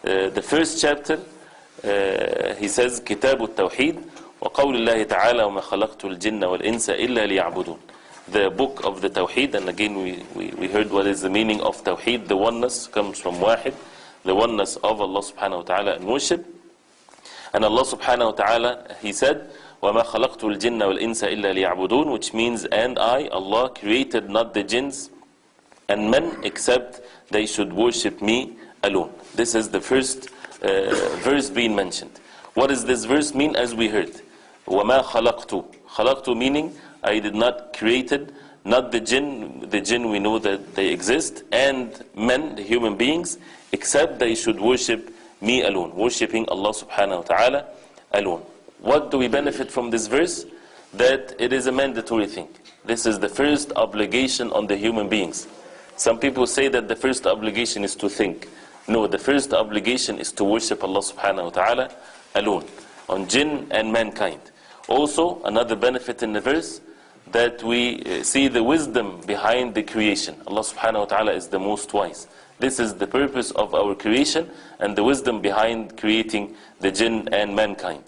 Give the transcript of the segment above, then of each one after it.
the first chapter, he says, كتاب التوحيد وقول الله تعالى وما خلقت الجن والإنس إلا ليعبدون. The book of the Tawhid, and again we heard what is the meaning of Tawhid. The oneness comes from Wahid, the oneness of Allah subhanahu wa ta'ala in worship. And Allah subhanahu wa ta'ala, He said, وَمَا خَلَقْتُ الْجِنَّ وَالْإِنسَ إِلَّا لِيَعْبُدُونَ, which means, and I, Allah, created not the jinns and men except they should worship me alone. This is the first verse being mentioned. What does this verse mean? As we heard, وَمَا خَلَقْتُ, خَلَقْتُ meaning I did not created, not the jinn we know that they exist, and men, the human beings, except they should worship me alone, worshipping Allah subhanahu wa ta'ala alone. What do we benefit from this verse? That it is a mandatory thing. This is the first obligation on the human beings. Some people say that the first obligation is to think. No, the first obligation is to worship Allah subhanahu wa ta'ala alone, on jinn and mankind. Also, another benefit in the verse, that we see the wisdom behind the creation. Allah subhanahu wa ta'ala is the most wise. This is the purpose of our creation and the wisdom behind creating the jinn and mankind.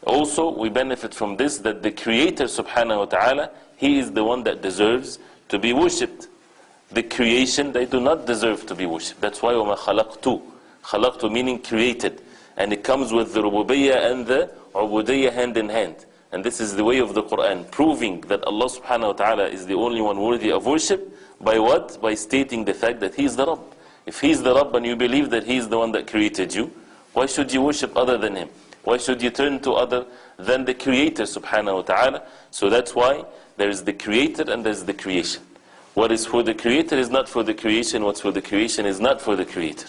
Also, we benefit from this, that the Creator subhanahu wa ta'ala, He is the one that deserves to be worshipped. The creation, they do not deserve to be worshipped. That's why وَمَا خَلَقْتُ, خَلَقْتُ meaning created. And it comes with the rububiyyah and the ubudiyyah hand in hand. And this is the way of the Quran, proving that Allah subhanahu wa ta'ala is the only one worthy of worship. By what? By stating the fact that He is the Rabb. If He is the Rabb and you believe that He is the one that created you, why should you worship other than Him? Why should you turn to other than the Creator subhanahu wa ta'ala? So that's why there is the Creator and there is the creation. What is for the Creator is not for the creation. What's for the creation is not for the Creator.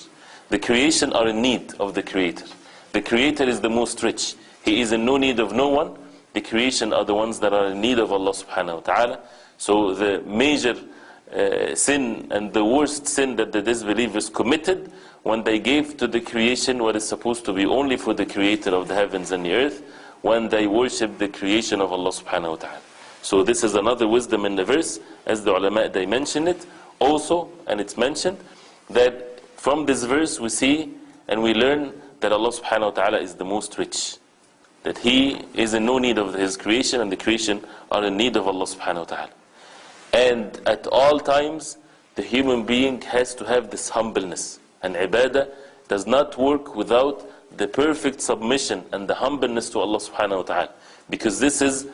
The creation are in need of the Creator. The Creator is the most rich. He is in no need of no one. The creation are the ones that are in need of Allah subhanahu wa ta'ala. So the major sin and the worst sin that the disbelievers committed when they gave to the creation what is supposed to be only for the Creator of the heavens and the earth, when they worship the creation of Allah subhanahu wa ta'ala. So this is another wisdom in the verse, as the ulama they mention it also, and it's mentioned that from this verse we see and we learn that Allah subhanahu wa ta'ala is the most rich, that He is in no need of His creation and the creation are in need of Allah subhanahu wa ta'ala. And at all times the human being has to have this humbleness, and ibadah does not work without the perfect submission and the humbleness to Allah subhanahu wa ta'ala, because this is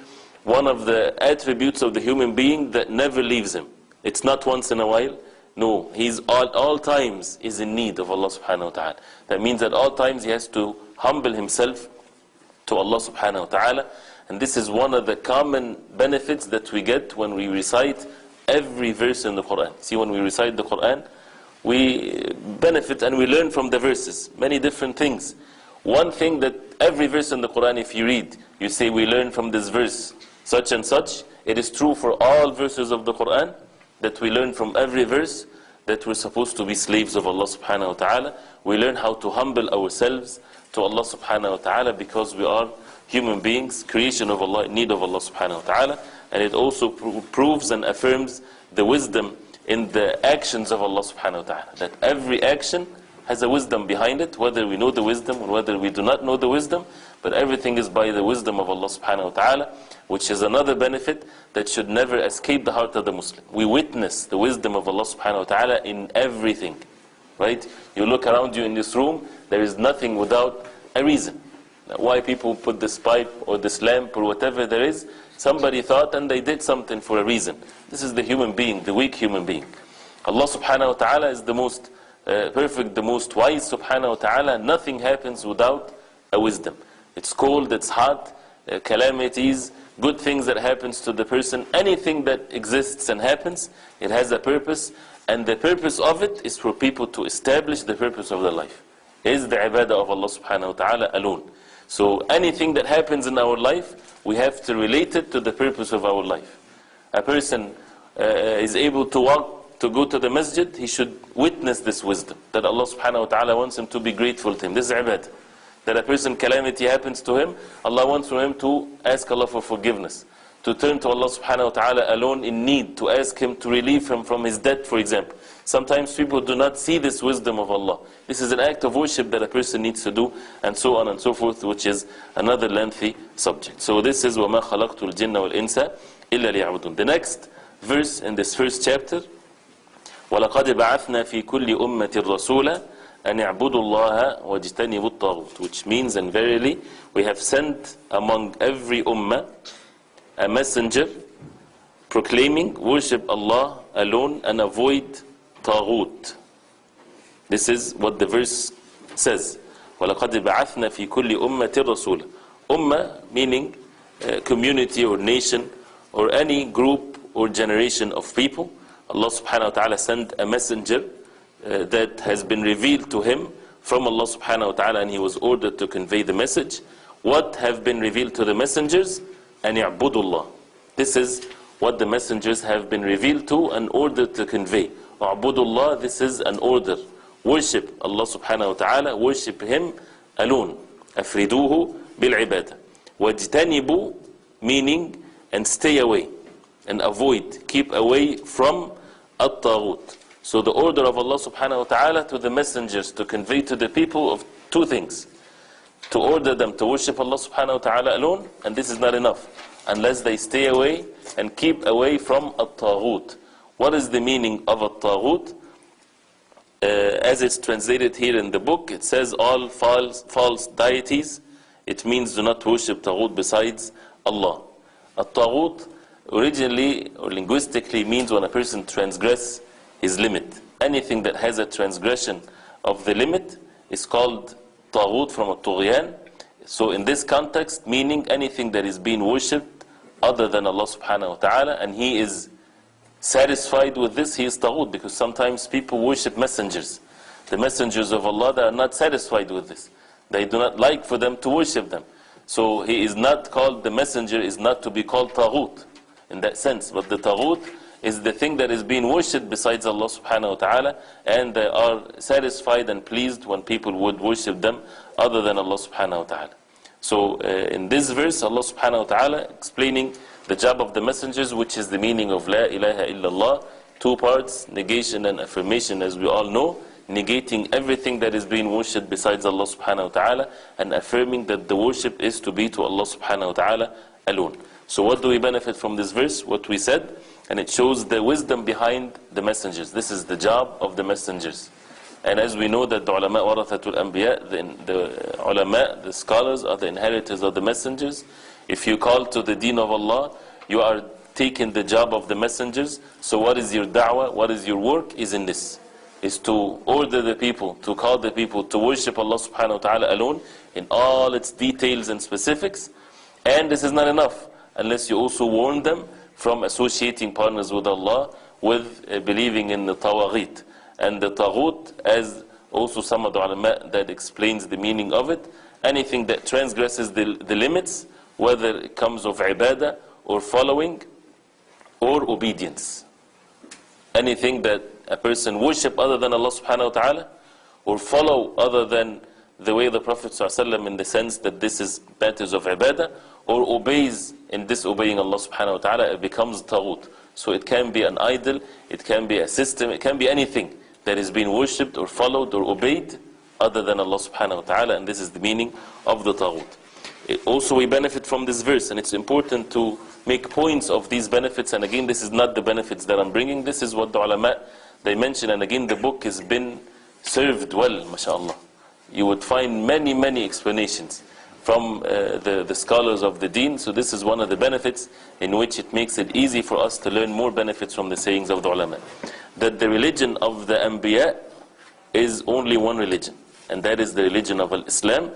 one of the attributes of the human being that never leaves him. It's not once in a while. No, he's all times is in need of Allah subhanahu wa ta'ala. That means at all times he has to humble himself to Allah subhanahu wa ta'ala. And this is one of the common benefits that we get when we recite every verse in the Quran. See, when we recite the Quran, we benefit and we learn from the verses many different things. One thing that every verse in the Quran, if you read, you say we learn from this verse such and such. It is true for all verses of the Quran, that we learn from every verse that we're supposed to be slaves of Allah subhanahu wa ta'ala. We learn how to humble ourselves to Allah subhanahu wa ta'ala, because we are human beings, creation of Allah, in need of Allah subhanahu wa ta'ala. And it also proves and affirms the wisdom in the actions of Allah subhanahu wa ta'ala, that every action has a wisdom behind it, whether we know the wisdom or whether we do not know the wisdom, but everything is by the wisdom of Allah subhanahu wa ta'ala, which is another benefit that should never escape the heart of the Muslim. We witness the wisdom of Allah subhanahu wa ta'ala in everything, right? You look around you in this room, there is nothing without a reason. Why people put this pipe or this lamp or whatever there is, somebody thought and they did something for a reason. This is the human being, the weak human being. Allah subhanahu wa ta'ala is the most perfect, the most wise subhanahu wa ta'ala. Nothing happens without a wisdom. It's cold, it's hot, calamities, good things that happens to the person, anything that exists and happens, it has a purpose, and the purpose of it is for people to establish the purpose of their life. Is the ibadah of Allah subhanahu wa ta'ala alone. So anything that happens in our life, we have to relate it to the purpose of our life. A person is able to walk, to go to the masjid, he should witness this wisdom, that Allah subhanahu wa ta'ala wants him to be grateful to him. This is ibadah. That a person, calamity happens to him, Allah wants from him to ask Allah for forgiveness. to turn to Allah subhanahu wa ta'ala alone in need, to ask Him to relieve him from his debt, for example. Sometimes people do not see this wisdom of Allah. This is an act of worship that a person needs to do, and so on and so forth, which is another lengthy subject. So this is وَمَا خَلَقْتُ الْجِنَّ وَالْإِنسَ إِلَّا لِيَعْبُدُونَ. The next verse in this first chapter, وَلَقَدْ بَعَثْنَا فِي كُلِّ أُمَّةٍ رَسُولًا أَنِ اعْبُدُوا اللَّهَ وَاجْتَنِبُوا الطَّاغُوتَ, which means, and verily, we have sent among every ummah a messenger proclaiming, worship Allah alone and avoid Taghut. This is what the verse says. وَلَقَدْ بَعَثْنَا فِي كُلِّ أُمَّةٍ رَسُولًا. Ummah meaning community or nation or any group or generation of people. Allah subhanahu wa ta'ala sent a messenger that has been revealed to him from Allah subhanahu wa ta'ala, and he was ordered to convey the message. What have been revealed to the messengers? أَنِ يَعْبُدُوا اللَّهِ. This is what the messengers have been revealed to and ordered to convey. اعْبُدُوا اللَّهِ, this is an order. Worship Allah subhanahu wa ta'ala, worship Him alone. أَفْرِدُوهُ بِالْعِبَادَةِ. وَاجْتَنِبُوا, meaning, and stay away, and avoid, keep away from at-taghut. So the order of Allah subhanahu wa ta'ala to the messengers to convey to the people of two things. To order them to worship Allah subhanahu wa ta'ala alone, and this is not enough, unless they stay away and keep away from at-taghut. What is the meaning of at-taghut? As it's translated here in the book, it says all false deities. It means do not worship taghut besides Allah. At-taghut originally or linguistically means when a person transgresses his limit. Anything that has a transgression of the limit is called taghut, from at-tughyan. So in this context, meaning anything that is being worshipped other than Allah subhanahu wa ta'ala, and he is satisfied with this, he is taghut, because sometimes people worship messengers. The messengers of Allah, they are not satisfied with this. They do not like for them to worship them. So he is not called, the messenger is not to be called taghut in that sense, but the taghut is the thing that is being worshipped besides Allah subhanahu wa ta'ala, and they are satisfied and pleased when people would worship them other than Allah subhanahu wa ta'ala. So in this verse, Allah subhanahu wa ta'ala explaining the job of the messengers, which is the meaning of La ilaha illallah, two parts, negation and affirmation, as we all know, negating everything that is being worshipped besides Allah subhanahu wa ta'ala, and affirming that the worship is to be to Allah subhanahu wa ta'ala alone. So what do we benefit from this verse? What we said, and it shows the wisdom behind the messengers. This is the job of the messengers. And as we know that the ulama warathatul anbiya, the ulama, the scholars, are the inheritors of the messengers. If you call to the deen of Allah, you are taking the job of the messengers. So what is your da'wah, what is your work, is in this. Is to order the people, to call the people to worship Allah subhanahu wa ta'ala alone in all its details and specifics. And this is not enough, unless you also warn them from associating partners with Allah, with believing in the tawaghit. And the taghut, as also some of the ulama that explains the meaning of it, anything that transgresses the limits, whether it comes of ibadah or following or obedience. Anything that a person worship other than Allah subhanahu wa ta'ala, or follow other than the way the Prophet ﷺ, in the sense that this is matters of ibadah, or obeys in disobeying Allah subhanahu wa ta'ala, it becomes taghut. So it can be an idol, it can be a system, it can be anything that is being worshipped or followed or obeyed other than Allah subhanahu wa ta'ala, and this is the meaning of the taghut. Also we benefit from this verse, and it's important to make points of these benefits. And again, this is not the benefits that I'm bringing, this is what the ulama, they mention, and again the book has been served well, mashallah. You would find many explanations from the scholars of the deen. So this is one of the benefits in which it makes it easy for us to learn more benefits from the sayings of the ulama. That the religion of the anbiya is only one religion, and that is the religion of Islam,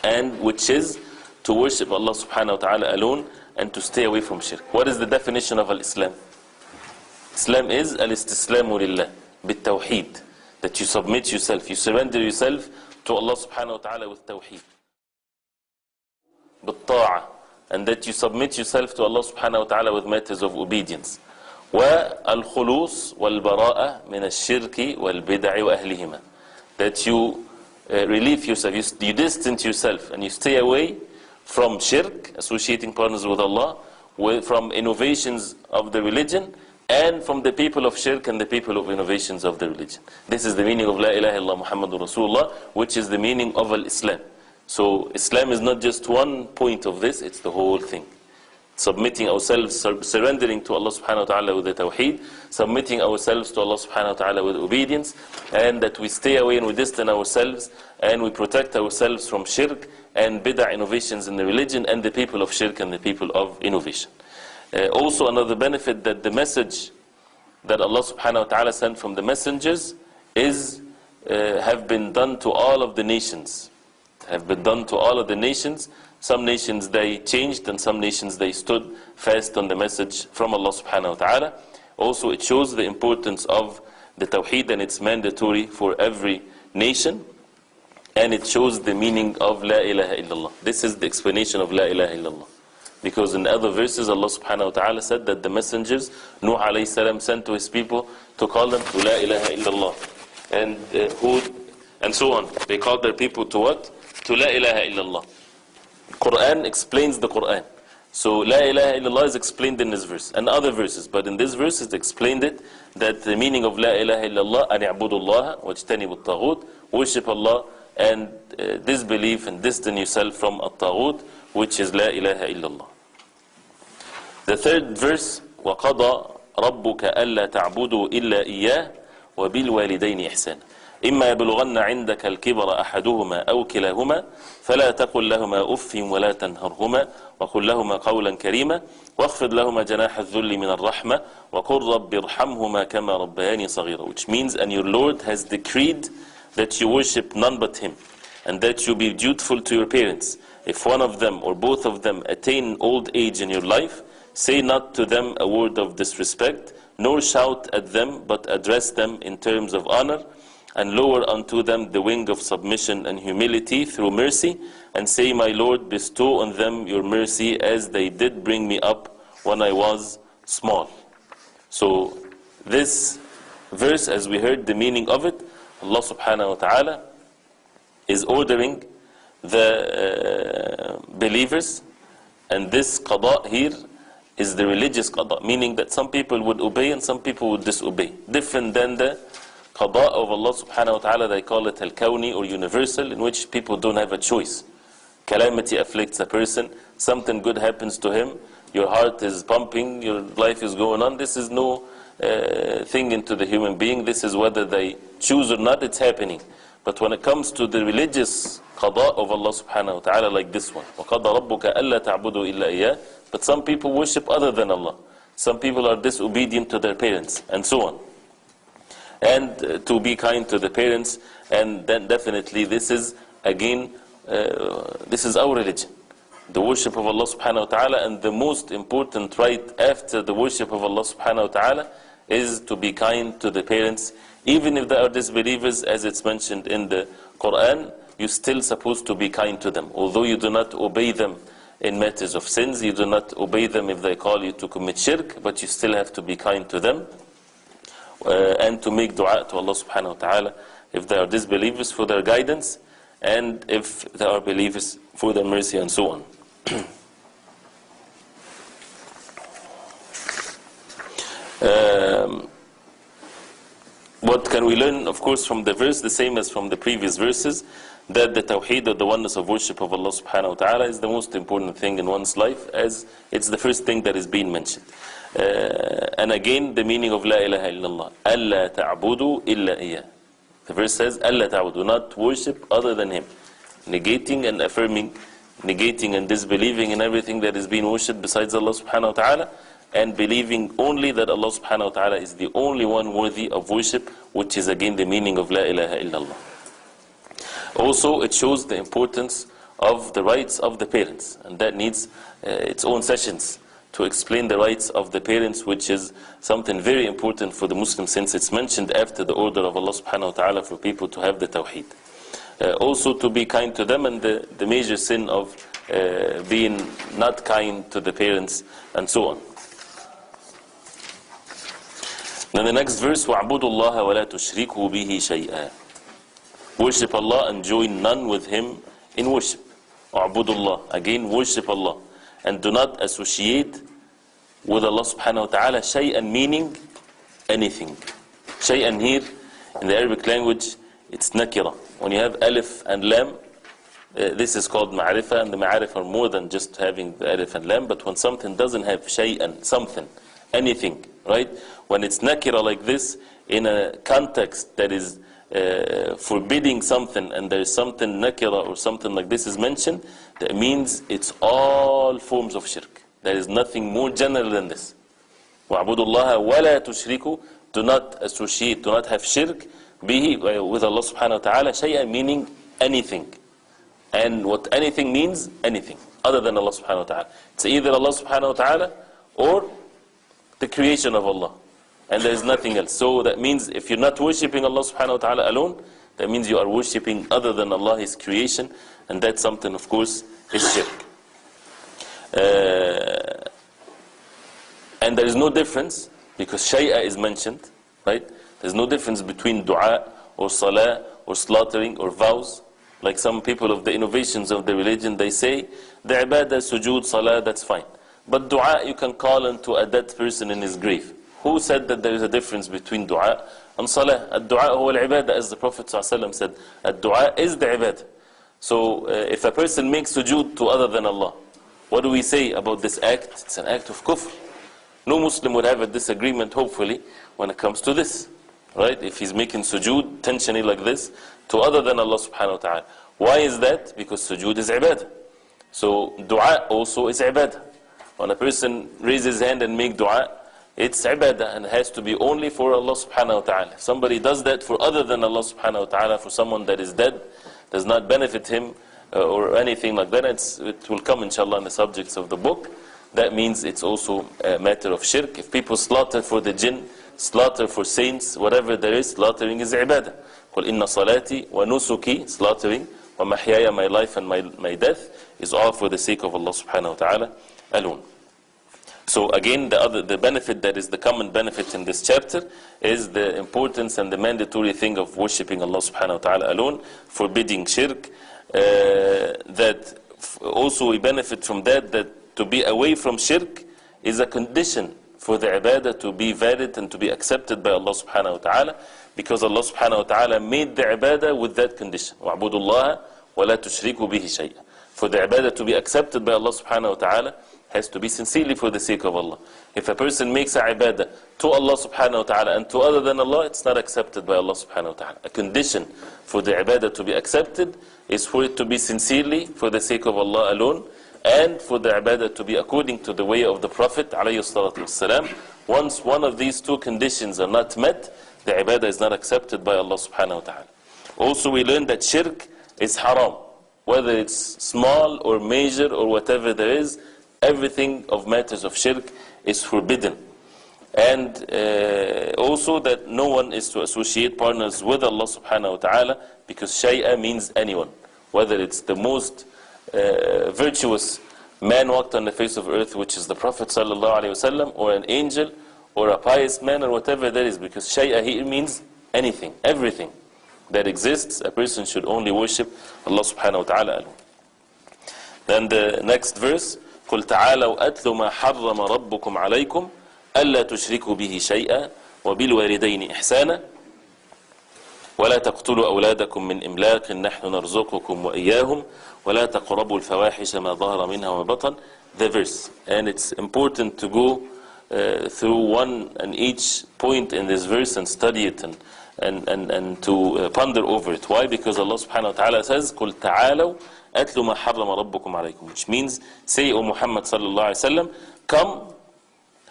and which is to worship Allah subhanahu wa ta'ala alone and to stay away from shirk. What is the definition of Islam? Islam is al-istislamu lillah, bit-tawhid, that you submit yourself, you surrender yourself to Allah subhanahu wa ta'ala with tawhid, bit-ta'a, and that you submit yourself to Allah subhanahu wa ta'ala with matters of obedience. وَالْخُلُوص وَالْبَرَاءَ مِنَ الشِّرْكِ وَالْبِدَعِ وَأَهْلِهِمَا, that you relieve yourself, you distance yourself and you stay away from shirk, associating partners with Allah, from innovations of the religion, and from the people of shirk and the people of innovations of the religion. This is the meaning of La ilaha illallah Muhammadur Rasulullah, which is the meaning of Al-Islam. So Islam is not just one point of this, it's the whole thing. Submitting ourselves, surrendering to Allah subhanahu wa ta'ala with the Tawhid, submitting ourselves to Allah subhanahu wa ta'ala with obedience, and that we stay away and we distance ourselves, and we protect ourselves from shirk and bid'ah innovations in the religion, and the people of shirk and the people of innovation. Also another benefit that the message that Allah subhanahu wa ta'ala sent from the messengers is have been done to all of the nations. Have been done to all of the nations. Some nations they changed, and some nations they stood fast on the message from Allah subhanahu wa ta'ala. Also it shows the importance of the Tawheed, and it's mandatory for every nation. And it shows the meaning of La ilaha illallah. This is the explanation of La ilaha illallah. Because in other verses Allah subhanahu wa ta'ala said that the messengers, Nuh alayhi salam, sent to his people to call them to La ilaha illallah. And Hud, and so on. They called their people to what? To La ilaha illallah. Quran explains the Quran. So La ilaha illallah is explained in this verse and other verses. But in this verse it explained it, that the meaning of La ilaha illallah, an i'budullaha wajtanibu at-taghut, worship Allah and disbelief and distance yourself from at-taghut, which is La ilaha illallah. The third verse, وَقَضَى رَبُّكَ أَلَّا تَعْبُدُوا إِلَّا إِيَّاهُ وَبِالْوَالِدَيْنِ إِحْسَانًا إِمَّا يَبْلُغَنَّ عِنْدَكَ الْكِبَرَ أَحَدُهُمَا أَوْ كِلَاهُمَا فَلَا تَقُلْ لَهُمَا أُفٍّ وَلَا تَنْهَرْهُمَا وَقُلْ لَهُمَا قَوْلًا كَرِيمًا وَاخْفِضْ لَهُمَا جَنَاحَ الذُّلِّ مِنَ الرَّحْمَةِ وَقُلْ رَبِّ ارْحَمْهُمَا كَمَا رَبَّيَانِي صَغِيرًا. Which means, and your Lord has decreed that you worship none but Him, and that you be dutiful to your parents. If one of them or both of them attain old age in your life, say not to them a word of disrespect, nor shout at them, but address them in terms of honor, and lower unto them the wing of submission and humility through mercy, and say, my Lord, bestow on them your mercy as they did bring me up when I was small. So this verse, as we heard the meaning of it, Allah subhanahu wa ta'ala is ordering the believers, and this qada here is the religious qada, meaning that some people would obey and some people would disobey, different than the qada of Allah subhanahu wa ta'ala. They call it al-kawni, or universal, in which people don't have a choice. Calamity afflicts a person, something good happens to him, your heart is pumping, your life is going on. This is no thing into the human being. This is whether they choose or not, it's happening. But when it comes to the religious qada of Allah subhanahu wa ta'ala, like this one, وَقَضَى رَبُّكَ أَلَّا تَعْبُدُوا إِلَّا إِيَّاهُ. But some people worship other than Allah. Some people are disobedient to their parents, and so on. And to be kind to the parents, and then definitely this is, again, this is our religion. The worship of Allah subhanahu wa ta'ala, and the most important right after the worship of Allah subhanahu wa ta'ala is to be kind to the parents. Even if they are disbelievers, as it's mentioned in the Quran, you're still supposed to be kind to them. Although you do not obey them in matters of sins, you do not obey them if they call you to commit shirk, but you still have to be kind to them. And to make dua to Allah subhanahu wa ta'ala if they are disbelievers, for their guidance, and if they are believers, for their mercy, and so on. What can we learn, of course, from the verse, the same as from the previous verses, that the Tawhid, or the oneness of worship of Allah subhanahu wa ta'ala, is the most important thing in one's life, as it's the first thing that is being mentioned. And again, the meaning of La ilaha illallah, أَلَّا تَعْبُدُوا إِلَّا إِيَّاهُ. The verse says, أَلَّا تَعْبُدُوا, not worship other than Him. Negating and affirming, negating and disbelieving in everything that is being worshipped besides Allah subhanahu wa ta'ala, and believing only that Allah subhanahu wa ta'ala is the only one worthy of worship, which is again the meaning of La ilaha illallah. Also, it shows the importance of the rights of the parents, and that needs its own sessions to explain the rights of the parents, which is something very important for the Muslims, since it's mentioned after the order of Allah subhanahu wa ta'ala for people to have the Tawheed. Also to be kind to them, and the major sin of being not kind to the parents, and so on. Now the next verse, وَاعْبُدُوا اللَّهَ وَلَا تُشْرِكُوا بِهِ شَيْئًا. Worship Allah and join none with Him in worship. وَاعْبُدُوا اللَّهَ, again worship Allah, and do not associate with Allah subhanahu wa ta'ala, shay'an meaning anything. Shay'an here in the Arabic language, it's nakira. When you have alif and lam, this is called ma'arifa, and the ma'arif are more than just having the alif and lam, but when something doesn't have shay'an, something, anything, right? When it's nakira like this, in a context that is forbidding something, and there is something nakira or something like this is mentioned, that means it's all forms of shirk. There is nothing more general than this. وَعْبُدُوا اللَّهَ وَلَا تُشْرِكُوا, do not associate, do not have shirk bihi, with Allah subhanahu wa ta'ala, shay'an meaning anything. And what anything means, anything other than Allah subhanahu wa ta'ala. It's either Allah subhanahu wa ta'ala or the creation of Allah, and there is nothing else. So that means if you're not worshipping Allah subhanahu wa ta'ala alone, that means you are worshipping other than Allah, His creation, and that's something, of course, is shirk. And there is no difference, because shay'a is mentioned, right? There's no difference between dua or salah or slaughtering or vows. Like some people of the innovations of the religion, they say the ibadah, sujood, salah, that's fine. But dua, you can call unto a dead person in his grave. Who said that there is a difference between dua and salah? Ad-dua huwa al-ibadah, as the Prophet ﷺ said. Ad-dua is the ibadah. So if a person makes sujood to other than Allah, what do we say about this act? It's an act of kufr. No Muslim would have a disagreement, hopefully, when it comes to this. Right? If he's making sujood intentionally like this to other than Allah subhanahu wa ta'ala. Why is that? Because sujood is ibadah. So dua also is ibadah. When a person raises his hand and make dua, it's ibadah, and it has to be only for Allah subhanahu wa ta'ala. If somebody does that for other than Allah subhanahu wa ta'ala, for someone that is dead, does not benefit him or anything like that, it will come inshallah in the subjects of the book. That means it's also a matter of shirk. If people slaughter for the jinn, slaughter for saints, whatever there is, slaughtering is ibadah. قُلْ إِنَّ صَلَاتِي وَنُسُكِي, slaughtering, وَمَحْيَايَ, my life and my death, is all for the sake of Allah subhanahu wa ta'ala alone. So again, the benefit that is the common benefit in this chapter is the importance and the mandatory thing of worshipping Allah subhanahu wa ta'ala alone, forbidding shirk. That also we benefit from that to be away from shirk is a condition for the ibadah to be valid and to be accepted by Allah subhanahu wa ta'ala, because Allah subhanahu wa ta'ala made the ibadah with that condition. وَعْبُدُوا اللَّهَ وَلَا تُشْرِكُوا بِهِ شَيْئًا. For the ibadah to be accepted by Allah subhanahu wa ta'ala, has to be sincerely for the sake of Allah. If a person makes a ibadah to Allah subhanahu wa ta'ala and to other than Allah, it's not accepted by Allah subhanahu wa ta'ala. A condition for the ibadah to be accepted is for it to be sincerely for the sake of Allah alone, and for the ibadah to be according to the way of the Prophet alayhi salatu wassalam. Once one of these two conditions are not met, the ibadah is not accepted by Allah subhanahu wa ta'ala. Also we learn that shirk is haram. Whether it's small or major or whatever there is, everything of matters of shirk is forbidden. And also that no one is to associate partners with Allah subhanahu wa ta'ala, because shay'a means anyone. Whether it's the most virtuous man walked on the face of earth, which is the Prophet sallallahu alaihi wasallam, or an angel, or a pious man, or whatever that is, because shay'a here means anything, everything that exists. A person should only worship Allah subhanahu wa ta'ala alone. Then the next verse, قُلْ تَعَالَوْا أَتْلُ مَا حَرَّمَ رَبُّكُمْ عَلَيْكُمْ أَلَّا تُشْرِكُوا بِهِ شَيْئًا وَبِالْوَالِدَيْنِ إِحْسَانًا وَلَا تَقْتُلُوا أَوْلَادَكُمْ مِنْ إِمْلَاقٍ نَحْنُ نَرْزُقُكُمْ وَإِيَّاهُمْ وَلَا تَقْرَبُوا الْفَوَاحِشَ مَا ظَهَرَ مِنْهَا وَمَا بَطَنَ. The verse. And it's important to go through one and each point in this verse and study it and to ponder over it. Why? Because Allah subhanahu wa ta'ala says, قُلْ تَعَالَوْا أَتْلُ مَا حَرَّمَ رَبُّكُمْ عَلَيْكُمْ, which means, say, O Muhammad sallallahu alayhi wa sallam, come,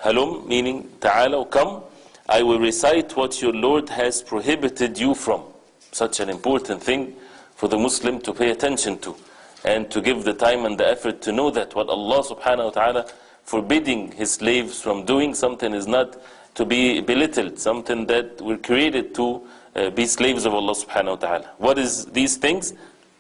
halum, meaning ta'alaw, come, I will recite what your Lord has prohibited you from. Such an important thing for the Muslim to pay attention to, and to give the time and the effort to know that what Allah subhanahu wa ta'ala forbidding His slaves from doing, something is not to be belittled, something that we're created to be slaves of Allah subhanahu wa ta'ala. What is these things?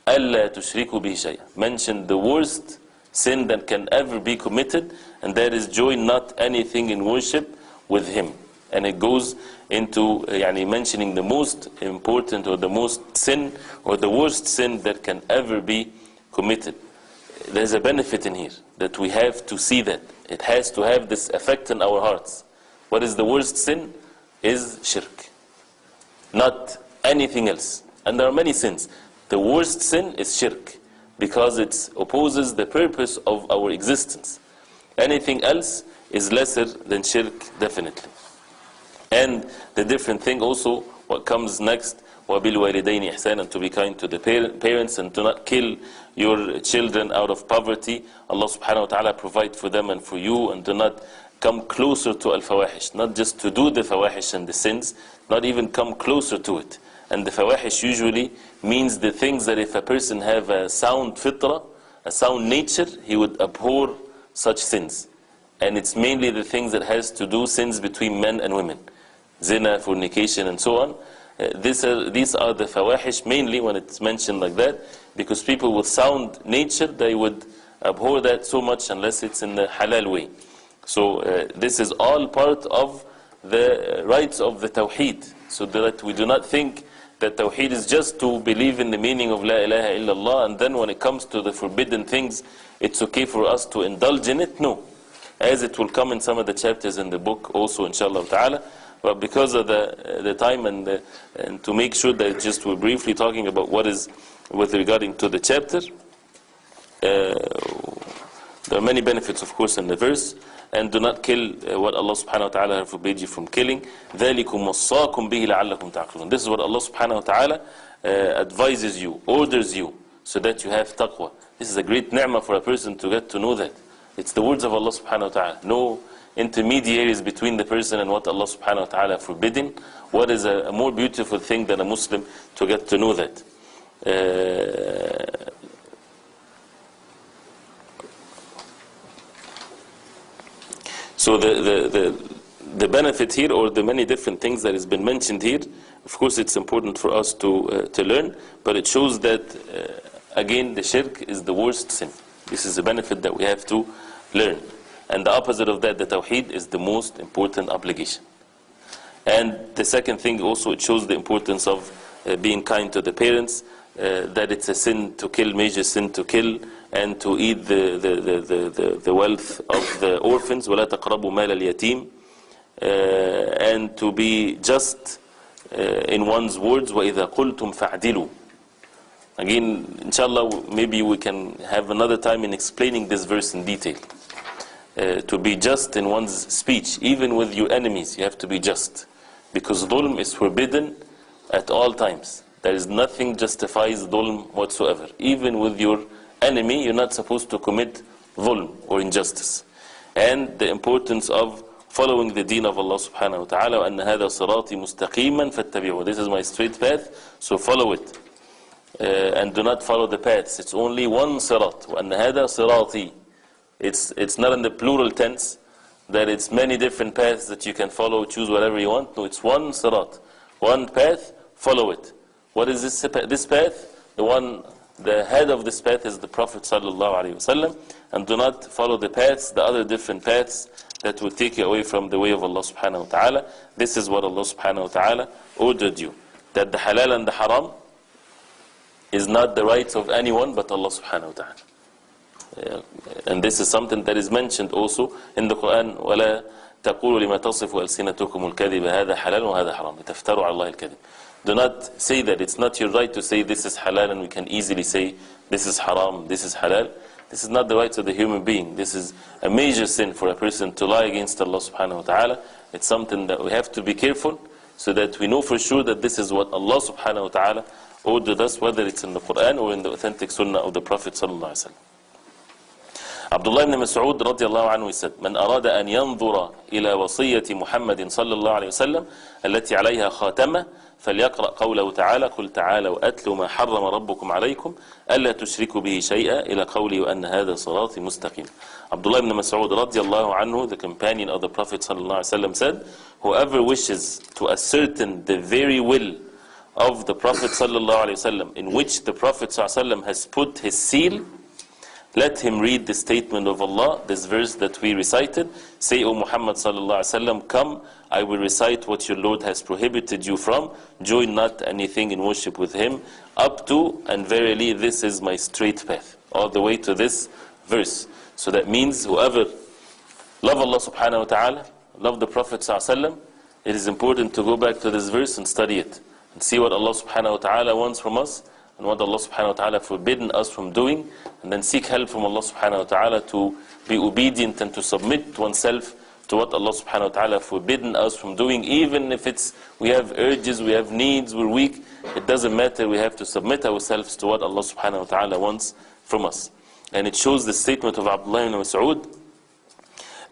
أَلَّا تُشْرِكُوا بِهِ شَيْئًا. Mention the worst sin that can ever be committed, and that is join not anything in worship with Him. And it goes into mentioning the most important or the most sin or the worst sin that can ever be committed. there's a benefit in here, that we have to see that. It has to have this effect in our hearts. What is the worst sin? Is shirk. Not anything else. And there are many sins. The worst sin is shirk, because it opposes the purpose of our existence. Anything else is lesser than shirk, definitely. And the different thing also, what comes next, وَبِالْوَالِدَيْنِ إِحْسَانًا, to be kind to the parents and to not kill your children out of poverty. Allah subhanahu wa ta'ala provide for them and for you, and do not come closer to al-fawahish. Not just to do the fawahish and the sins, not even come closer to it. And the fawahish usually means the things that if a person have a sound fitra, a sound nature, he would abhor such sins. And it's mainly the things that has to do sins between men and women. Zina, fornication, and so on. These are the fawahish mainly when it's mentioned like that, because people with sound nature, they would abhor that so much unless it's in the halal way. So this is all part of the rights of the Tawhid, so that we do not think that Tawhid is just to believe in the meaning of La ilaha illallah, and then when it comes to the forbidden things, it's okay for us to indulge in it. No. As it will come in some of the chapters in the book also, inshallah ta'ala. But because of the time and to make sure that just we're briefly talking about what is with regarding to the chapter, there are many benefits, of course, in the verse. And do not kill what Allah subhanahu wa ta'ala has forbid you from killing. ذَلِكُمْ وَصَّاكُمْ بِهِ لَعَلَّكُمْ تَعْقِلُونَ. This is what Allah subhanahu wa ta'ala advises you, orders you, so that you have taqwa. This is a great ni'mah for a person to get to know that. It's the words of Allah subhanahu wa ta'ala. No intermediaries between the person and what Allah subhanahu wa ta'ala forbidden. What is a more beautiful thing than a Muslim to get to know that? So the benefit here, or the many different things that has been mentioned here, of course it's important for us to learn, but it shows that again the shirk is the worst sin. This is a benefit that we have to learn. And the opposite of that, the Tawhid, is the most important obligation. And the second thing also, it shows the importance of being kind to the parents, that it's a sin to kill, major sin to kill, and to eat the wealth of the orphans, وَلَا تَقْرَبُوا مَالَ الْيَتِيمِ, and to be just in one's words, وَإِذَا قُلْتُمْ فَعْدِلُوا. Again, inshallah, maybe we can have another time in explaining this verse in detail. To be just in one's speech, even with your enemies, you have to be just. Because dhulm is forbidden at all times. There is nothing justifies dhulm whatsoever. Even with your enemy, you're not supposed to commit dhulm or injustice. And the importance of following the deen of Allah subhanahu wa ta'ala, وَأَنَّ هَذَا صِرَاطِي مُسْتَقِيمًا فَاتَّبِعُوا. This is my straight path, so follow it. And do not follow the paths. It's only one sirat. وَأَنَّ هَذَا صِرَاطِي. It's not in the plural tense, that it's many different paths that you can follow, choose whatever you want. No, it's one sirat, one path, follow it. What is this path? The head of this path is the Prophet sallallahu alaihi wasallam, and do not follow the paths, the other different paths that will take you away from the way of Allah subhanahu wa ta'ala. This is what Allah subhanahu wa ta'ala ordered you, that the halal and the haram is not the rights of anyone but Allah subhanahu wa ta'ala. And this is something that is mentioned also in the Quran. وَلَا تَقُولُوا لِمَا تَصِفُ أَلْسِنَتُكُمُ الْكَذِبَ هَذَا حَلَالٌ وَهَذَا حَرَامٌ لِتَفْتَرُوا عَلَى اللَّهِ الْكَذِبَ. Do not say that. It's not your right to say this is halal, and we can easily say this is haram, this is halal. This is not the rights of the human being. This is a major sin for a person to lie against Allah subhanahu wa ta'ala. It's something that we have to be careful, so that we know for sure that this is what Allah subhanahu wa ta'ala ordered us, whether it's in the Quran or in the authentic sunnah of the Prophet sallallahu alaihi wasallam. Abdullah ibn Mas'ud radiallahu anhu said, من أراد أن ينظر إلى وصية محمد صلى الله عليه وسلم التي عليها خاتمة فليقرأ قوله تعالى قل تعالوا أتلوا ما حرم ربكم عليكم ألا تشركوا به شيئا إلى قوله وأن هذا صراطي مستقيم. Abdullah ibn Mas'ud radiallahu anhu, the companion of the Prophet sallallahu alaihi wasallam, said, whoever wishes to ascertain the very will of the Prophet sallallahu alaihi wasallam, in which the Prophet sallallahu alaihi wasallam has put his seal, let him read the statement of Allah, this verse that we recited. Say, O Muhammad sallallahu alaihi wasallam, come, I will recite what your Lord has prohibited you from. Join not anything in worship with him, up to, and verily this is my straight path. all the way to this verse. So that means whoever love Allah subhanahu wa ta'ala, love the Prophet sallallahu alaihi wasallam, it is important to go back to this verse and study it and see what Allah subhanahu wa ta'ala wants from us and what Allah subhanahu wa ta'ala forbidden us from doing, and then seek help from Allah subhanahu wa ta'ala to be obedient and to submit oneself to what Allah subhanahu wa ta'ala forbidden us from doing. Even if we have urges, we have needs, we're weak, it doesn't matter, we have to submit ourselves to what Allah subhanahu wa ta'ala wants from us. And it shows the statement of Abdullah ibn Mas'ud,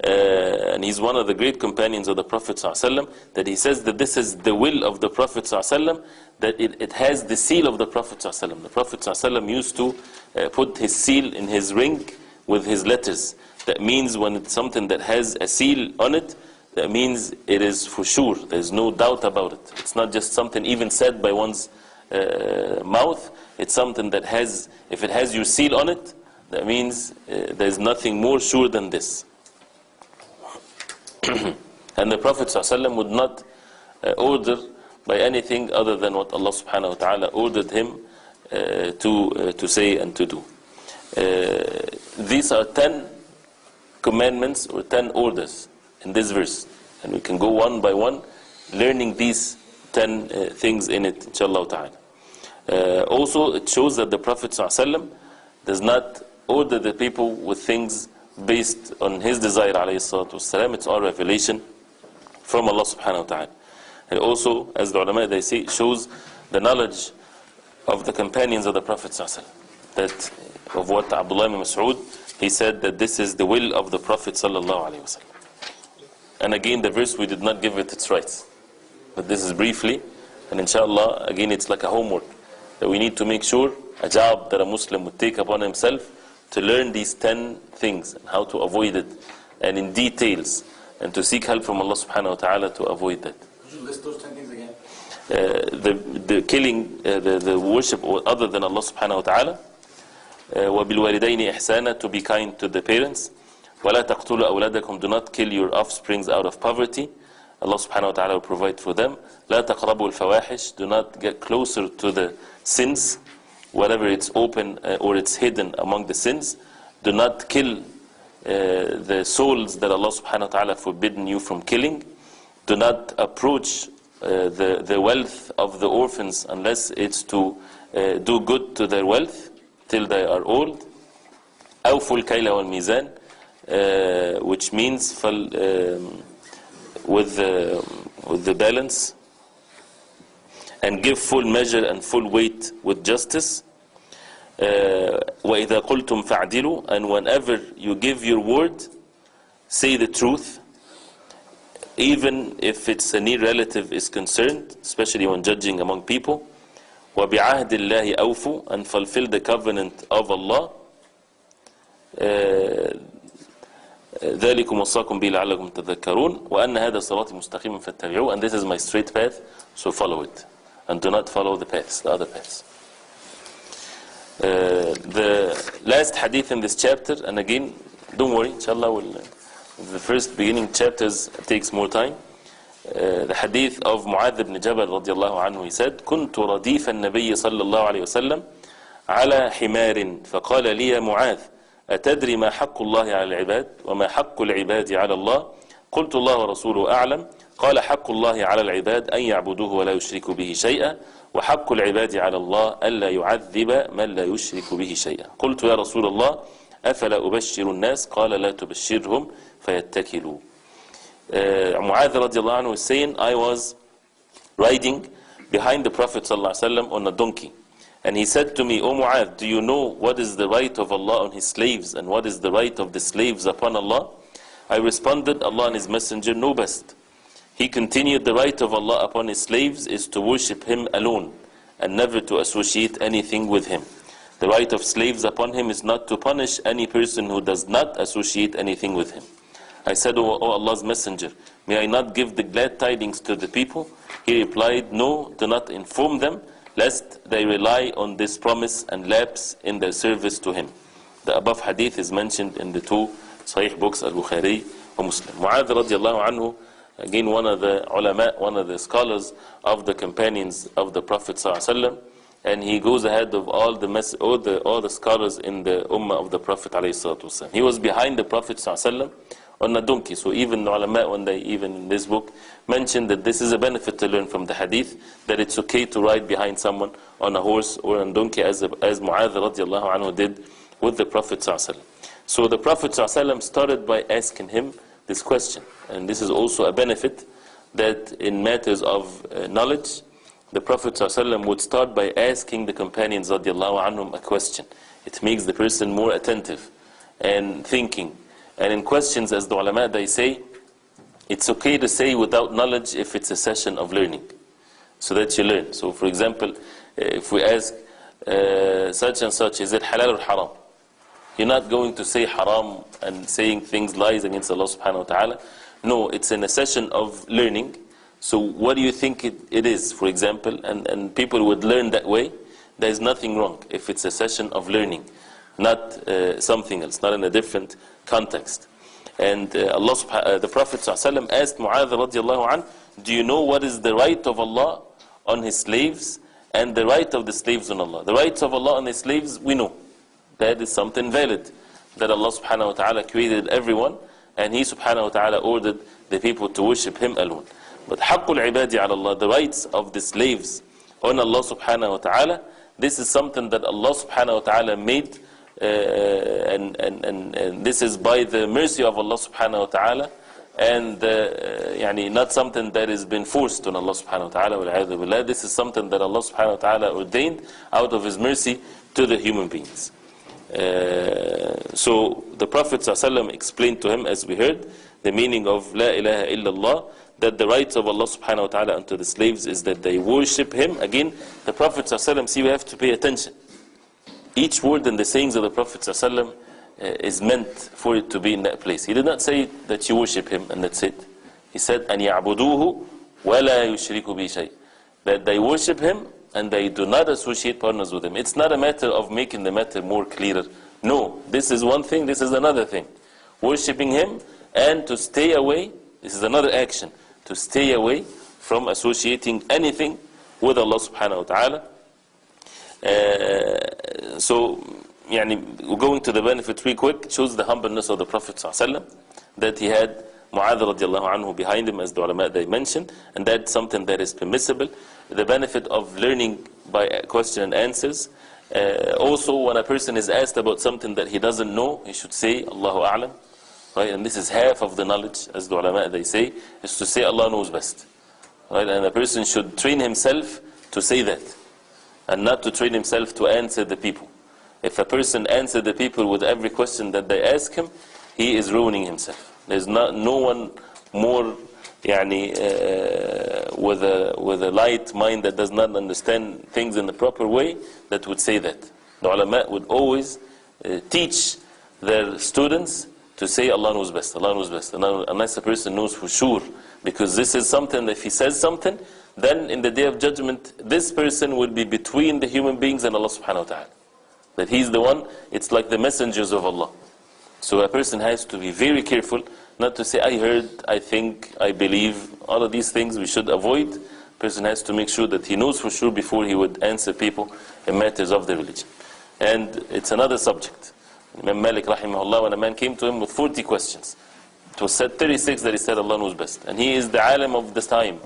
and he's one of the great companions of the Prophet ﷺ, that he says that this is the will of the Prophet ﷺ, that it has the seal of the Prophet ﷺ. The Prophet ﷺ used to put his seal in his ring with his letters. That means when it's something that has a seal on it, that means it is for sure, there's no doubt about it. It's not just something even said by one's mouth, it's something that has, if it has your seal on it, that means there's nothing more sure than this. And the Prophet ﷺ would not order by anything other than what Allah subhanahu wa ta'ala ordered him to say and to do. These are 10 commandments or 10 orders in this verse, and we can go one by one learning these 10 things in it, inshallah ta'ala. Also, it shows that the Prophet ﷺ does not order the people with things based on his desire, alayhi salatu wasalam. It's all revelation from Allah subhanahu wa ta'ala. And also, as the ulama they say, shows the knowledge of the companions of the Prophet ﷺ, that of what Abdullah ibn Mas'ud, he said that this is the will of the Prophet sallallahu alaihi wasallam. And again, the verse, we did not give it its rights, but this is briefly, and inshallah, again, it's like a homework that we need to make sure, a job that a Muslim would take upon himself, to learn these 10 things and how to avoid it, and in details, and to seek help from Allah subhanahu wa ta'ala to avoid that. Could you list those 10 things again? The killing, the worship other than Allah subhanahu wa ta'ala, وَبِالْوَالِدَيْنِ إِحْسَانًا, to be kind to the parents, وَلَا تَقْتُلُوا أَوْلَادَكُمْ, do not kill your offsprings out of poverty, Allah subhanahu wa ta'ala will provide for them. لَا تَقْرَبُوا الْفَوَاحِشِ, do not get closer to the sins, whatever it's open or it's hidden among the sins. Do not kill the souls that Allah subhanahu wa ta'ala forbidden you from killing. Do not approach the wealth of the orphans unless it's to do good to their wealth till they are old. أوفوا الكيل والميزان, which means with the balance, and give full measure and full weight with justice. وَإِذَا قُلْتُمْ فَعْدِلُوا, and whenever you give your word, say the truth, even if it's a near relative is concerned, especially when judging among people. وَبِعَهْدِ اللَّهِ أَوْفُوا, and fulfill the covenant of Allah. ذَلِكُمْ وَصَّاكُمْ بِهِ لَعَلَّكُمْ تَذَكَّرُونَ وَأَنَّ هَذَا صِرَاطِي مُسْتَقِيمًا فَاتَّبِعُوهُ, and this is my straight path, so follow it, and do not follow the paths, the other paths. The last hadith in this chapter, and again, don't worry, inshallah, the first beginning chapters takes more time. The hadith of Mu'adh ibn Jabal radiallahu anhu, he said, كنت رديف النبي صلى الله عليه وسلم على حمار فقال لي يا معاذ أتدري ما حق الله على العباد وما حق العباد على الله؟ قلت الله ورسوله أعلم. قال حق الله على العباد أن يعبدوه ولا يشركوا به شيئا وحق العباد على الله ألا يعذب من لا يشرك به شيئا. قلت يا رسول الله أفلا أبشر الناس؟ قال لا تبشرهم فيتكلوا. Mu'adh radiallahu anhu is saying, I was riding behind the Prophet sallallahu alaihi wasallam on a donkey, and he said to me, O Mu'adh, do you know what is the right of Allah on his slaves and what is the right of the slaves upon Allah? I responded, Allah and his messenger know best. He continued, the right of Allah upon his slaves is to worship him alone and never to associate anything with him. The right of slaves upon him is not to punish any person who does not associate anything with him. I said, O Allah's messenger, may I not give the glad tidings to the people? He replied, no, do not inform them, lest they rely on this promise and lapse in their service to him. The above hadith is mentioned in the two Sahih books, Al-Bukhari and Muslim. Mu'adh radiallahu anhu, again one of the ulama, one of the scholars of the companions of the Prophet sallallahu alaihi wasallam, and he goes ahead of all the scholars in the Ummah of the Prophet ﷺ. He was behind the Prophet ﷺ on a donkey. So even the ulama, when they, even in this book, mentioned that this is a benefit to learn from the hadith, that it's okay to ride behind someone on a horse or on a donkey, as Mu'adh radiallahu anhu did with the Prophet ﷺ. So the Prophet ﷺ started by asking him this question. And this is also a benefit, that in matters of knowledge, the Prophet ﷺ would start by asking the companions radiallahu anhum a question. It makes the person more attentive and thinking. And in questions, as the ulama, they say, it's okay to say without knowledge if it's a session of learning, so that you learn. So for example, if we ask such and such, is it halal or haram? You're not going to say haram and saying things, lies against Allah subhanahu wa ta'ala. No, it's in a session of learning. So what do you think it is, for example? And people would learn that way. There is nothing wrong if it's a session of learning, not something else, not in a different context. And the Prophet ﷺ asked Mu'adh radiallahu anhu, do you know what is the right of Allah on His slaves and the right of the slaves on Allah? The rights of Allah on His slaves, we know. That is something valid, that Allah subhanahu wa ta'ala created everyone, and He subhanahu wa ta'ala ordered the people to worship Him alone. But haqqul ibadi ala Allah, the rights of the slaves on Allah subhanahu wa ta'ala, this is something that Allah subhanahu wa ta'ala made, and this is by the mercy of Allah subhanahu wa ta'ala, and not something that has been forced on Allah subhanahu wa ta'ala. Wal-'iyadhu billah. This is something that Allah subhanahu wa ta'ala ordained out of His mercy to the human beings. So the Prophet ﷺ explained to him, as we heard, the meaning of La ilaha illallah, that the rights of Allah subhanahu wa ta'ala unto the slaves is that they worship Him. Again, the Prophet ﷺ, see, we have to pay attention. Each word in the sayings of the Prophet ﷺ is meant for it to be in that place. He did not say that you worship Him and that's it. He said, أَنْ يَعْبُدُوهُ وَلَا يُشْرِكُ بِهِ شَيْءٍ, that they worship Him and they do not associate partners with Him. It's not a matter of making the matter more clearer. No, this is one thing, this is another thing. Worshipping Him and to stay away, this is another action, to stay away from associating anything with Allah subhanahu wa ta'ala. So, going to the benefit real quick, shows the humbleness of the Prophet ﷺ, that he had Mu'adh radiallahu anhu behind him, as the ulama they mentioned, and that's something that is permissible. The benefit of learning by question and answers. Also, when a person is asked about something that he doesn't know, he should say, Allahu A'lam. Right? And this is half of the knowledge, as the ulama they say, is to say Allah knows best. Right? And a person should train himself to say that, and not to train himself to answer the people. If a person answers the people with every question that they ask him, he is ruining himself. There's no one more with a light mind that does not understand things in the proper way that would say that. The ulama would always teach their students to say Allah knows best, Allah knows best, unless a person knows for sure, because this is something that if he says something, then in the day of judgment this person will be between the human beings and Allah subhanahu wa ta'ala, that he's the one. It's like the messengers of Allah. So a person has to be very careful not to say, I heard, I think, I believe. All of these things we should avoid. A person has to make sure that he knows for sure before he would answer people in matters of the religion. And it's another subject. Imam Malik rahimahullah, when a man came to him with 40 questions, it was said 36 that he said Allah knows best. And he is the alim of this time.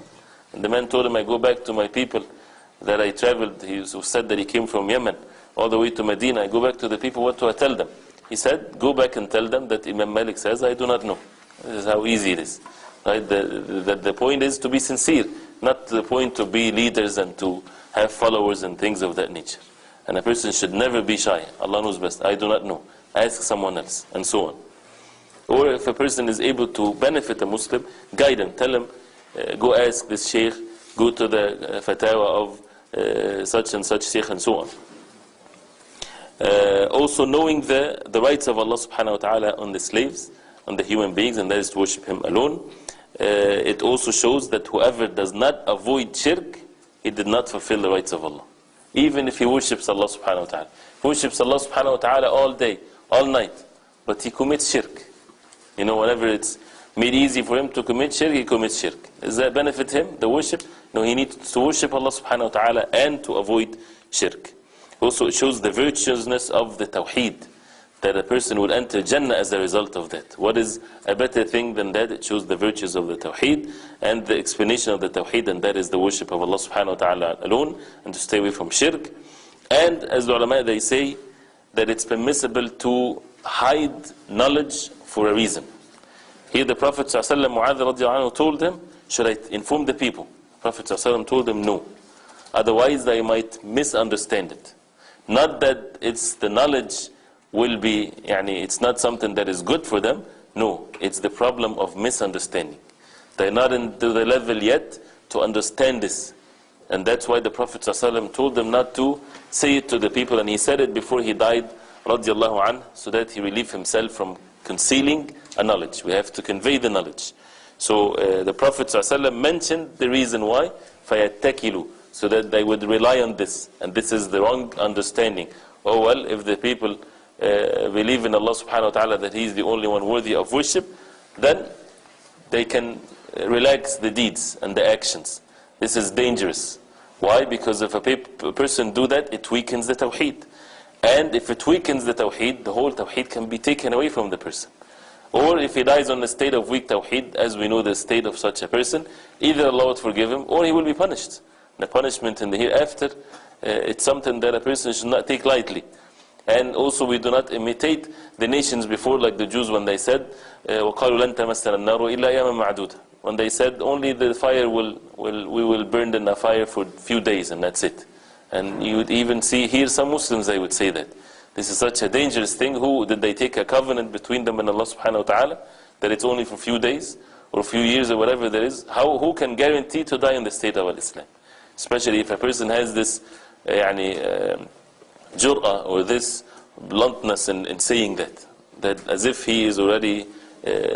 And the man told him, I go back to my people that I traveled. He said that he came from Yemen all the way to Medina. I go back to the people, what do I tell them? He said, go back and tell them that Imam Malik says, I do not know. This is how easy it is. Right? The point is to be sincere, not the point to be leaders and to have followers and things of that nature. And a person should never be shy. Allah knows best. I do not know. Ask someone else, and so on. Or if a person is able to benefit a Muslim, guide him, tell him, go ask this sheikh, go to the fatawa of such and such sheikh, and so on. Also knowing the rights of Allah subhanahu wa ta'ala on the slaves, on the human beings, and that is to worship Him alone. It also shows that whoever does not avoid shirk, he did not fulfill the rights of Allah. Even if he worships Allah subhanahu wa ta'ala. He worships Allah subhanahu wa ta'ala all day, all night, but he commits shirk. Whenever it's made easy for him to commit shirk, he commits shirk. Does that benefit him, the worship? No, he needs to worship Allah subhanahu wa ta'ala and to avoid shirk. Also, it shows the virtuousness of the Tawhid, that a person would enter Jannah as a result of that. What is a better thing than that? It shows the virtues of the Tawhid and the explanation of the Tawhid, and that is the worship of Allah subhanahu wa ta'ala alone, and to stay away from shirk. And as the ulama, they say that it's permissible to hide knowledge for a reason. Here the Prophet ﷺ, Mu'adh radiallahu anhu, told him, should I inform the people? The Prophet ﷺ told him no. Otherwise they might misunderstand it. Not that it's the knowledge will be, it's not something that is good for them. No, it's the problem of misunderstanding. They're not into the level yet to understand this. And that's why the Prophet ﷺ told them not to say it to the people. And he said it before he died, radiallahu anhu, so that he relieved himself from concealing a knowledge. We have to convey the knowledge. So the Prophet ﷺ mentioned the reason why, فَيَتَّكِلُوا, so that they would rely on this. And this is the wrong understanding. Oh well, if the people believe in Allah subhanahu wa ta'ala that He is the only one worthy of worship, then they can relax the deeds and the actions. This is dangerous. Why? Because if a person do that, it weakens the Tawheed. And if it weakens the Tawheed, the whole Tawheed can be taken away from the person. Or if he dies on the state of weak Tawheed, as we know the state of such a person, either Allah would forgive him or he will be punished. The punishment in the hereafter, it's something that a person should not take lightly. And also we do not imitate the nations before, like the Jews when they said, وَقَالُوا لَن تَمَسَّنَا النَّارُ إِلَّا أَيَّامًا مَعْدُودًا. When they said only the fire we will burn in a fire for a few days and that's it. And you would even see here some Muslims, they would say that. This is such a dangerous thing. Who did they take a covenant between them and Allah subhanahu wa ta'ala that it's only for a few days or a few years or whatever there is? Who can guarantee to die in the state of Islam? Especially if a person has this jur'ah or this bluntness in saying that as if he is already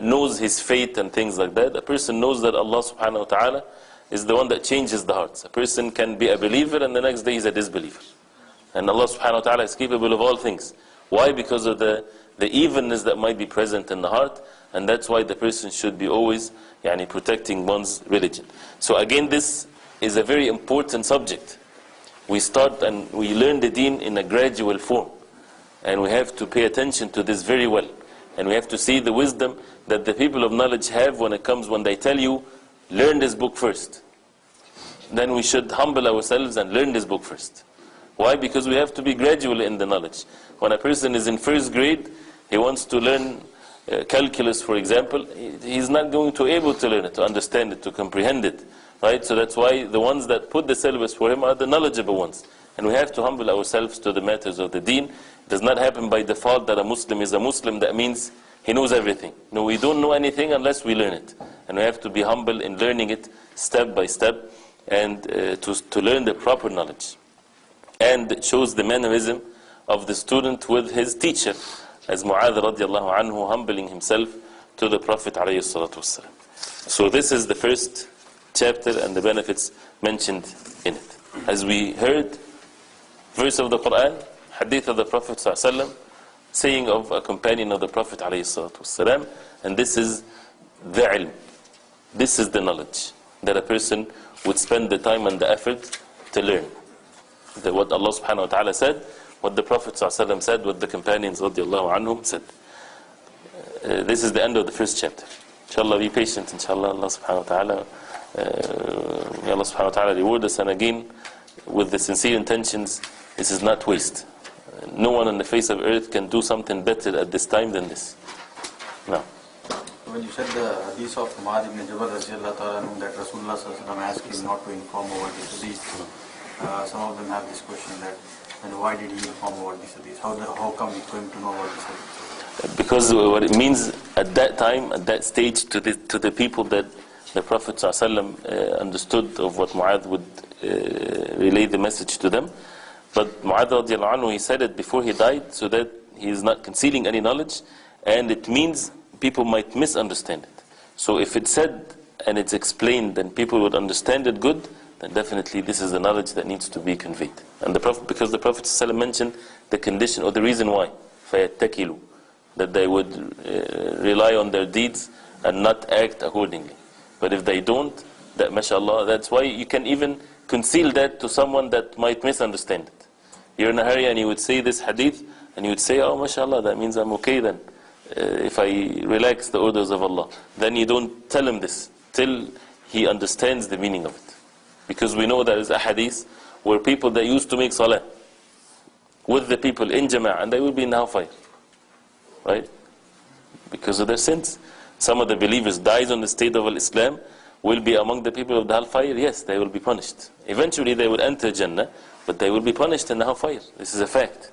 knows his fate and things like that. A person knows that Allah subhanahu wa ta'ala is the one that changes the hearts. A person can be a believer and the next day he's a disbeliever. And Allah subhanahu wa ta'ala is capable of all things. Why? Because of the evenness that might be present in the heart, and that's why the person should be always protecting one's religion. So again, this is a very important subject. We start and we learn the deen in a gradual form. And we have to pay attention to this very well. And we have to see the wisdom that the people of knowledge have when they tell you, learn this book first. Then we should humble ourselves and learn this book first. Why? Because we have to be gradual in the knowledge. When a person is in first grade, he wants to learn calculus, for example, he's not going to be able to learn it, to understand it, to comprehend it. Right? So that's why the ones that put the syllabus for him are the knowledgeable ones. And we have to humble ourselves to the matters of the deen. It does not happen by default that a Muslim is a Muslim. That means he knows everything. No, we don't know anything unless we learn it. And we have to be humble in learning it step by step and to learn the proper knowledge. And it shows the mannerism of the student with his teacher, as Mu'adh radiallahu anhu humbling himself to the Prophet alayhi salatu wasalam. So this is the first chapter and the benefits mentioned in it. As we heard, verse of the Quran, hadith of the Prophet sallallahu alaihi wasallam, saying of a companion of the Prophet alayhi salatu wasalam, and this is the ilm. This is the knowledge that a person would spend the time and the effort to learn. What Allah subhanahu wa ta'ala said, what the Prophet sallallahu alaihi wasallam said, what the companions radiallahu anhum said. This is the end of the first chapter. Inshallah, be patient, inshallah. Allah subhanahu wa ta'ala may Allah subhanahu wa ta'ala reward us, and again with the sincere intentions, this is not waste. No one on the face of earth can do something better at this time than this. No. When you said the hadith of Mu'adh ibn Jabal that Rasulullah sallallahu alaihi wasallam asked him not to inform over this hadith, some of them have this question that, and why did he inform about this hadith? How come he came to know about this hadith? Because what it means at that time, at that stage, to the people that the Prophet ﷺ understood of what Mu'adh would relay the message to them. But Mu'adh radiallahu anhu, he said it before he died, so that he is not concealing any knowledge, and it means people might misunderstand it. So if it's said and it's explained, then people would understand it good, then definitely this is the knowledge that needs to be conveyed. And because the Prophet ﷺ mentioned the condition or the reason why, فَيَتَّكِلُوا, that they would rely on their deeds and not act accordingly. But if they don't, that mashallah, that's why you can even conceal that to someone that might misunderstand it. You're in a hurry and you would say this hadith and you would say, oh mashallah, that means I'm okay then, if I relax the orders of Allah. Then you don't tell him this till he understands the meaning of it. Because we know there is a hadith where people that used to make salah with the people in jama'ah, and they will be in hellfire, right? Because of their sins. Some of the believers dies on the state of Islam, will be among the people of the hellfire. Yes, they will be punished. Eventually they will enter Jannah, but they will be punished in the hellfire. This is a fact.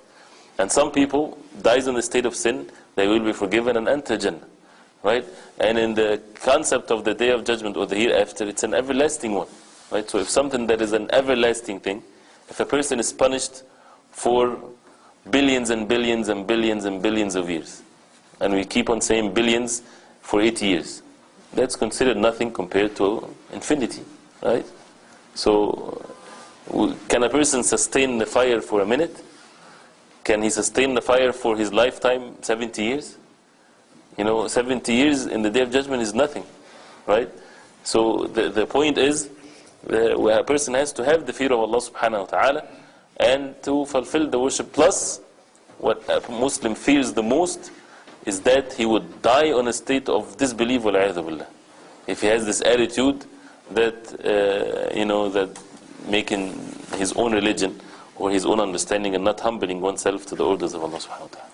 And some people dies on the state of sin, they will be forgiven and enter Jannah, right? And in the concept of the Day of Judgment or the hereafter, it's an everlasting one, right? So if something that is an everlasting thing, if a person is punished for billions and billions and billions and billions of years, and we keep on saying billions for 80 years, that's considered nothing compared to infinity, right? So can a person sustain the fire for a minute? Can he sustain the fire for his lifetime, 70 years? 70 years in the Day of Judgment is nothing, right? So the point is, where a person has to have the fear of Allah subhanahu wa ta'ala and to fulfill the worship. Plus, what a Muslim fears the most is that he would die on a state of disbelief, wal-'iyadhu billah. If he has this attitude that, that making his own religion or his own understanding and not humbling oneself to the orders of Allah subhanahu wa ta'ala.